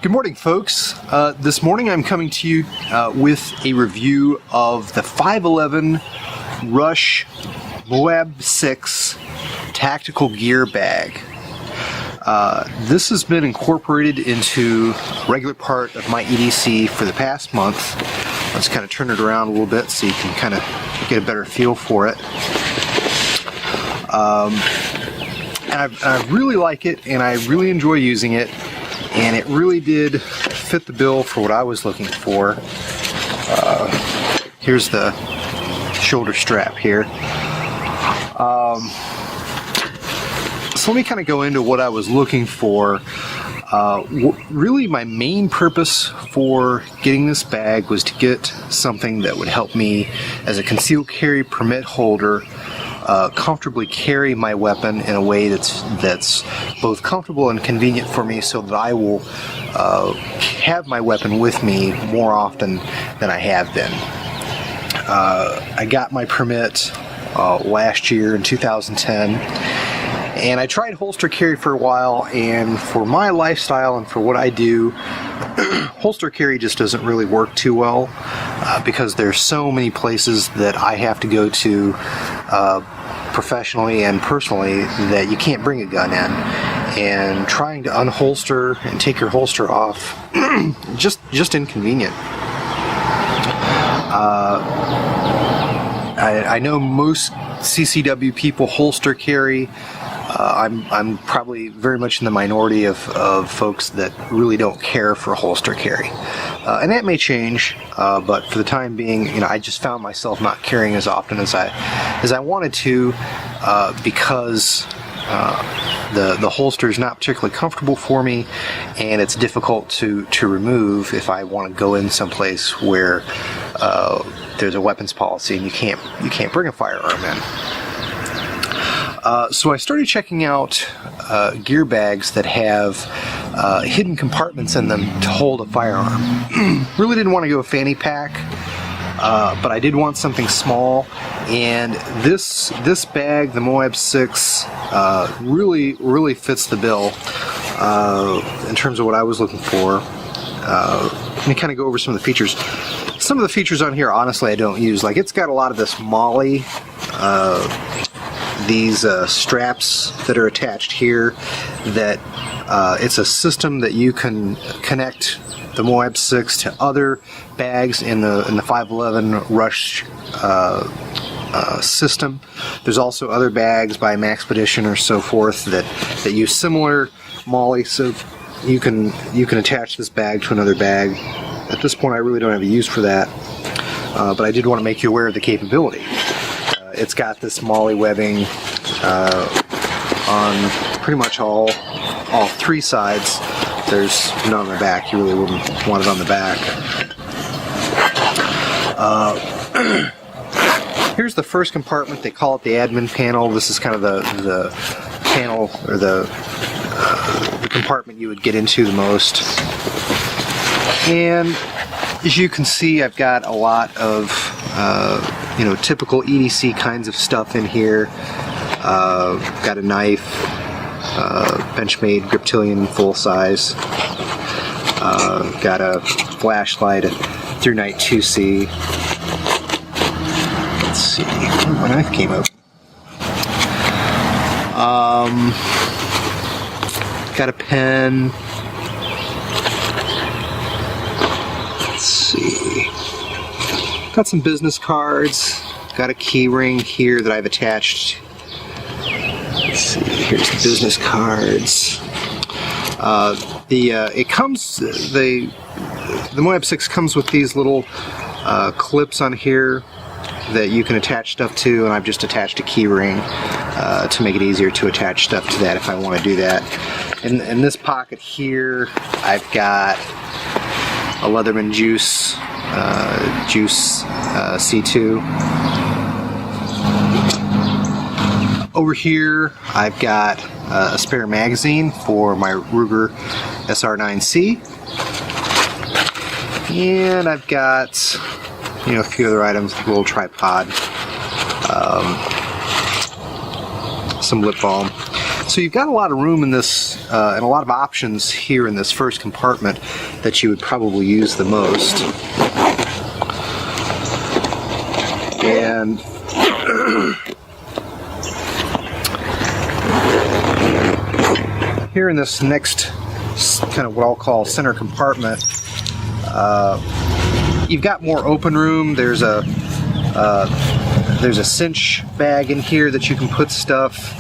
Good morning, folks. This morning I'm coming to you with a review of the 511 Rush Moab 6 Tactical Gear Bag. This has been incorporated into a regular part of my EDC for the past month. Let's kind of turn it around a little bit so you can kind of get a better feel for it. And I really like it, and I really enjoy using it. And it really did fit the bill for what I was looking for. Here's the shoulder strap here. So let me kind of go into what I was looking for. Really, my main purpose for getting this bag was to get something that would help me as a concealed carry permit holder comfortably carry my weapon in a way that's both comfortable and convenient for me, so that I will have my weapon with me more often than I have been. I got my permit last year in 2010, and I tried holster carry for a while, and for my lifestyle and for what I do, holster carry just doesn't really work too well because there's so many places that I have to go to professionally and personally that you can't bring a gun in, and trying to unholster and take your holster off just inconvenient. I know most CCW people holster carry. I'm probably very much in the minority of folks that really don't care for holster carry, and that may change. But for the time being, I just found myself not carrying as often as I wanted to, because the holster is not particularly comfortable for me, and it's difficult to remove if I want to go in someplace where there's a weapons policy and you can't bring a firearm in. So I started checking out gear bags that have hidden compartments in them to hold a firearm. Really didn't want to go a fanny pack, but I did want something small, and this bag, the Moab 6, really fits the bill in terms of what I was looking for. Let me kind of go over some of the features. Some of the features on here, honestly, I don't use. Like, it's got a lot of this MOLLE, these straps that are attached here, that it's a system that you can connect the Moab 6 to other bags in the 511 Rush system. There's also other bags by Maxpedition or so forth that use similar MOLLE, so you can attach this bag to another bag. At this point, I really don't have a use for that, but I did want to make you aware of the capability. It's got this MOLLE webbing on pretty much all three sides. There's none on the back. You really wouldn't want it on the back. Here's the first compartment. They call it the admin panel. This is kind of the panel, or the compartment you would get into the most. And as you can see, I've got a lot of typical EDC kinds of stuff in here. Got a knife, Benchmade Griptilian full size. Got a flashlight, a Through Night 2C. Let's see, my knife came up. Got a pen. Let's see. Got some business cards. Got a key ring here that I've attached. Let's see. Here's the business cards. The Moab 6 comes with these little clips on here that you can attach stuff to, and I've just attached a key ring to make it easier to attach stuff to that if I want to do that. In this pocket here, I've got a Leatherman Juice C2. Over here, I've got a spare magazine for my Ruger SR9C, and I've got a few other items, like a little tripod, some lip balm. So you've got a lot of room in this, and a lot of options here in this first compartment that you would probably use the most. And here in this next kind of what I'll call center compartment, you've got more open room. There's a cinch bag in here that you can put stuff.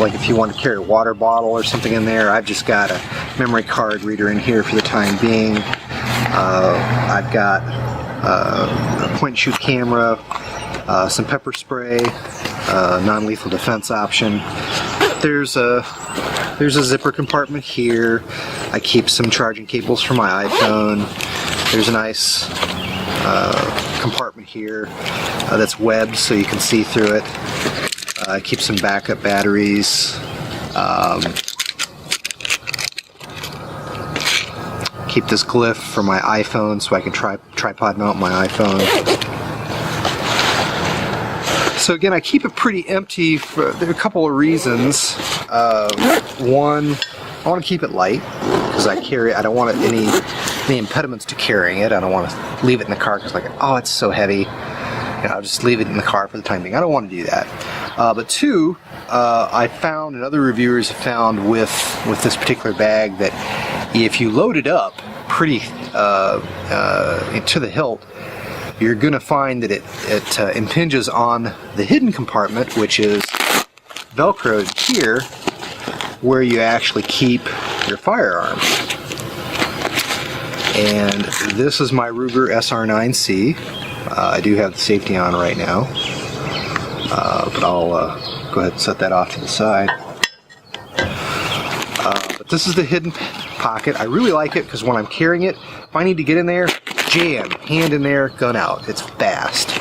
Like if you want to carry a water bottle or something in there. I've just got a memory card reader in here for the time being. I've got a point and shoot camera, some pepper spray, non-lethal defense option. There's a zipper compartment here. I keep some charging cables for my iPhone. There's a nice compartment here that's webbed so you can see through it. I keep some backup batteries. Keep this glyph for my iPhone so I can tripod mount my iPhone. So again, I keep it pretty empty for there are a couple of reasons. One, I want to keep it light because I don't want any impediments to carrying it. I don't want to leave it in the car because oh, it's so heavy. I'll just leave it in the car for the time being. I don't want to do that. But two, I found, and other reviewers have found with this particular bag, that if you load it up pretty to the hilt, you're going to find that it impinges on the hidden compartment, which is Velcroed here, where you actually keep your firearm. And this is my Ruger SR9C. I do have the safety on right now, but I'll go ahead and set that off to the side. But this is the hidden pocket. I really like it because when I'm carrying it, if I need to get in there, jam, hand in there, gun out. It's fast.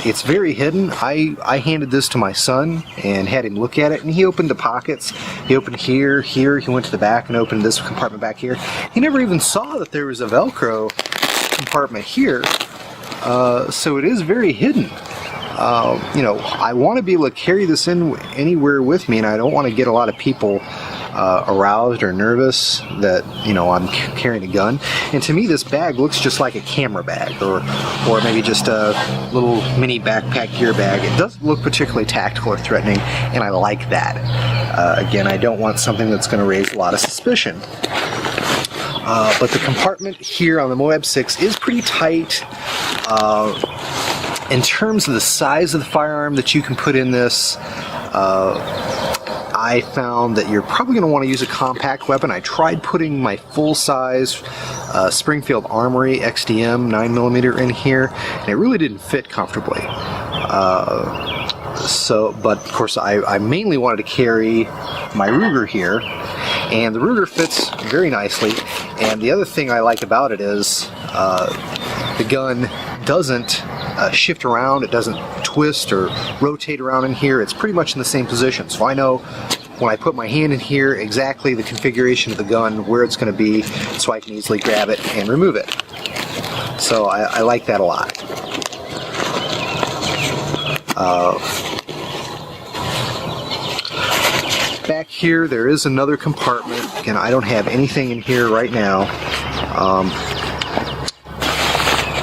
It's very hidden. I handed this to my son and had him look at it, and he opened the pockets. He opened here. He went to the back and opened this compartment back here. He never even saw that there was a Velcro compartment here. So it is very hidden. I want to be able to carry this in anywhere with me, and I don't want to get a lot of people aroused or nervous that I'm carrying a gun. And to me, this bag looks just like a camera bag, or maybe just a little mini backpack gear bag. It doesn't look particularly tactical or threatening, and I like that. Again, I don't want something that's going to raise a lot of suspicion. But the compartment here on the Moab 6 is pretty tight. In terms of the size of the firearm that you can put in this, I found that you're probably going to want to use a compact weapon. I tried putting my full-size Springfield Armory XDM 9mm in here, and it really didn't fit comfortably. But of course, I mainly wanted to carry my Ruger here, and the Ruger fits very nicely. And the other thing I like about it is the gun doesn't shift around, it doesn't twist or rotate around in here. It's pretty much in the same position. So I know when I put my hand in here exactly the configuration of the gun, where it's going to be, so I can easily grab it and remove it. So I like that a lot. Back here there is another compartment. Again, I don't have anything in here right now.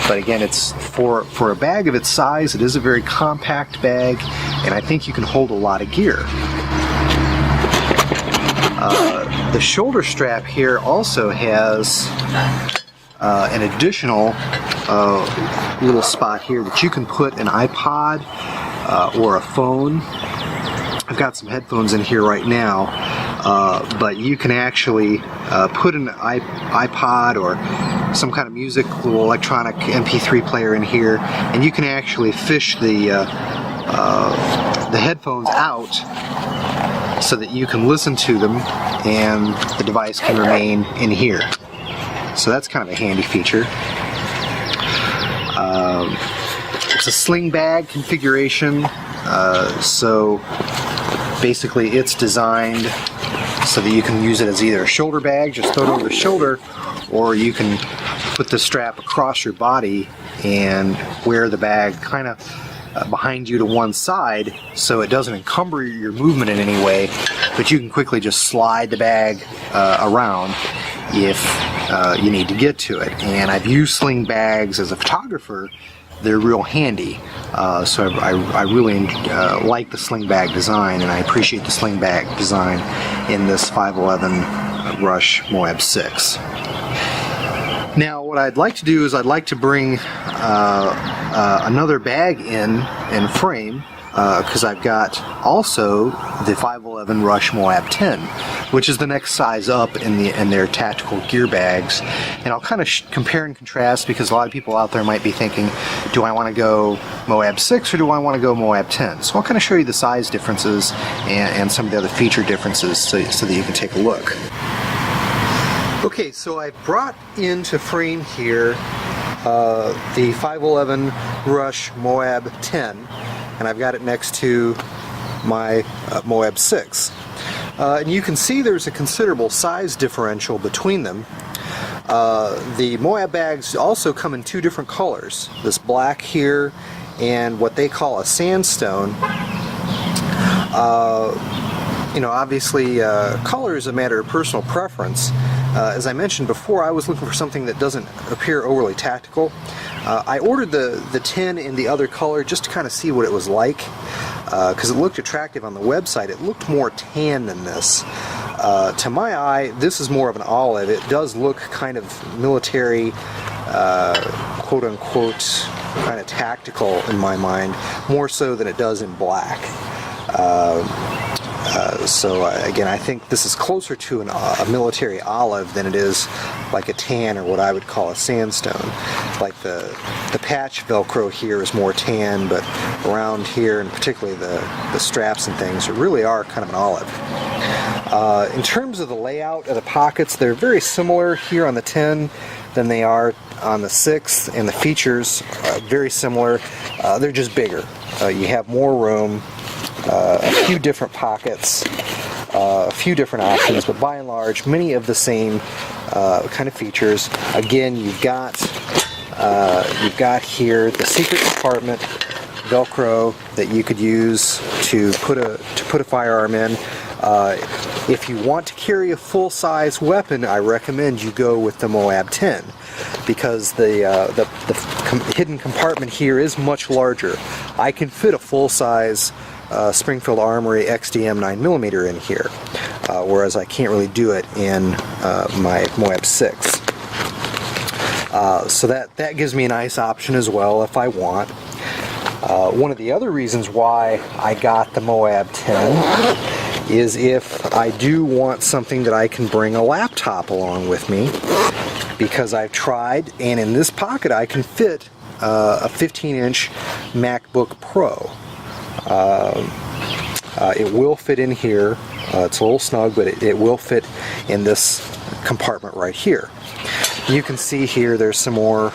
But again, it's for a bag of its size, it is a very compact bag, and I think you can hold a lot of gear. The shoulder strap here also has an additional little spot here that you can put an iPod or a phone. I've got some headphones in here right now, but you can actually put an iPod or some kind of music, little electronic MP3 player in here, and you can actually fish the headphones out so that you can listen to them and the device can remain in here. So that's kind of a handy feature. It's a sling bag configuration, so basically it's designed so that you can use it as either a shoulder bag, just throw it over the shoulder, or you can put the strap across your body and wear the bag kind of behind you to one side so it doesn't encumber your movement in any way, but you can quickly just slide the bag around if you need to get to it. And I've used sling bags as a photographer. They're real handy, so I really like the sling bag design, and I appreciate the sling bag design in this 511 Rush Moab 6. Now what I'd like to do is I'd like to bring another bag in frame, because I've got also the 511 Rush Moab 10, which is the next size up in their tactical gear bags. And I'll kind of compare and contrast, because a lot of people out there might be thinking, do I want to go Moab 6 or do I want to go Moab 10? So I'll kind of show you the size differences and some of the other feature differences so that you can take a look. Okay, so I brought into frame here the 511 Rush Moab 10, and I've got it next to my Moab 6. And you can see there's a considerable size differential between them. The Moab bags also come in two different colors, this black here and what they call a sandstone. You know, obviously color is a matter of personal preference. As I mentioned before, I was looking for something that doesn't appear overly tactical. I ordered the 10 in the other color just to kind of see what it was like, because it looked attractive on the website. It looked more tan than this. To my eye, this is more of an olive. It does look kind of military, quote-unquote, kind of tactical in my mind, more so than it does in black. So again, I think this is closer to a military olive than it is like a tan or what I would call a sandstone. Like the patch Velcro here is more tan, but around here, and particularly the straps and things, really are kind of an olive. In terms of the layout of the pockets, they're very similar here on the 10 than they are on the 6, and the features very similar. They're just bigger. You have more room. A few different pockets, a few different options, but by and large, many of the same kind of features. Again, you've got here the secret compartment Velcro that you could use to put a firearm in. If you want to carry a full-size weapon, I recommend you go with the Moab 10, because the hidden compartment here is much larger. I can fit a full-size Springfield Armory XDM 9mm in here, whereas I can't really do it in my Moab 6. So that gives me a nice option as well if I want. One of the other reasons why I got the Moab 10 is if I do want something that I can bring a laptop along with me, because I've tried, and in this pocket I can fit a 15-inch MacBook Pro. It will fit in here. It's a little snug, but it will fit in this compartment right here. You can see here there's some more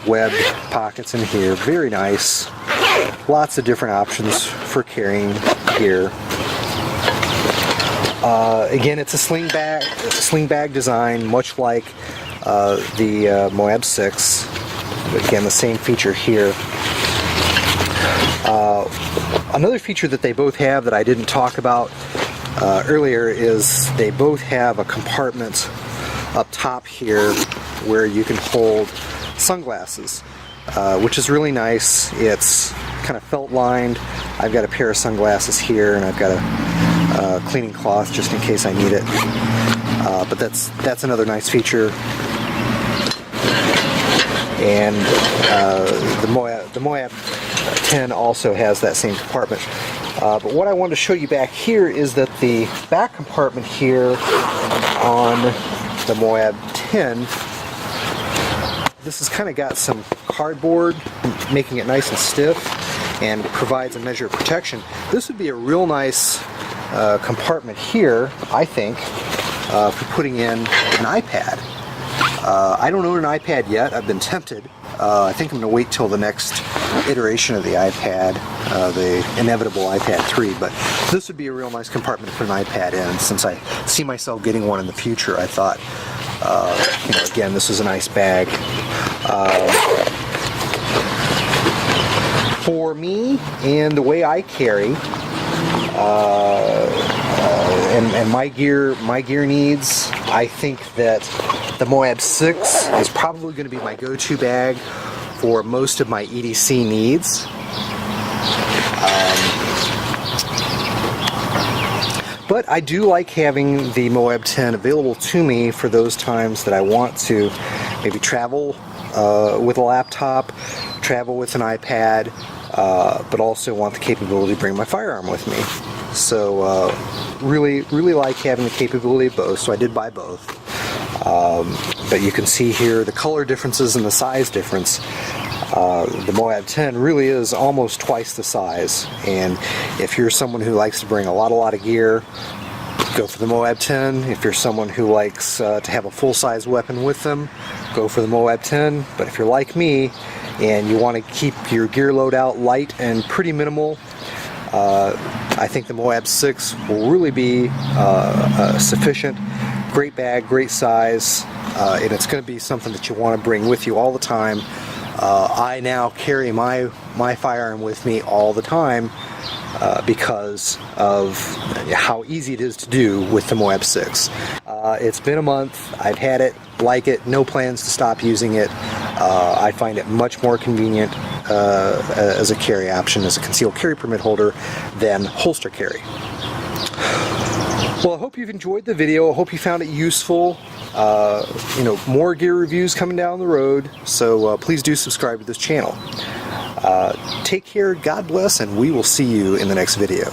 webbed pockets in here. Very nice. Lots of different options for carrying gear. Again, it's a sling bag design, much like the Moab 6. Again, the same feature here. Another feature that they both have that I didn't talk about earlier is they both have a compartment up top here where you can hold sunglasses, which is really nice. It's kind of felt lined. I've got a pair of sunglasses here, and I've got a cleaning cloth just in case I need it. But that's another nice feature. And the Moab 10 also has that same compartment. But what I wanted to show you back here is that the back compartment here on the Moab 10, this has kind of got some cardboard making it nice and stiff and provides a measure of protection. This would be a real nice compartment here, I think, for putting in an iPad. I don't own an iPad yet. I've been tempted. I think I'm going to wait till the next iteration of the iPad, the inevitable iPad 3, but this would be a real nice compartment to put an iPad in. Since I see myself getting one in the future, I thought, you know, again, this is a nice bag. For me and the way I carry, and my gear needs, I think that the Moab 6 is probably going to be my go-to bag for most of my EDC needs. But I do like having the Moab 10 available to me for those times that I want to maybe travel with a laptop, travel with an iPad, but also want the capability to bring my firearm with me. So really like having the capability of both, so I did buy both. But you can see here the color differences and the size difference. The Moab 10 really is almost twice the size, and if you're someone who likes to bring a lot of gear, go for the Moab 10. If you're someone who likes to have a full-size weapon with them, go for the Moab 10. But if you're like me and you want to keep your gear loadout light and pretty minimal, I think the Moab 6 will really be sufficient. Great bag, great size, and it's going to be something that you want to bring with you all the time. I now carry my firearm with me all the time because of how easy it is to do with the Moab 6. It's been a month, I've had it, like it, no plans to stop using it. I find it much more convenient as a carry option, as a concealed carry permit holder, than holster carry. Well, I hope you've enjoyed the video. I hope you found it useful. More gear reviews coming down the road, so please do subscribe to this channel. Take care, God bless, and we will see you in the next video.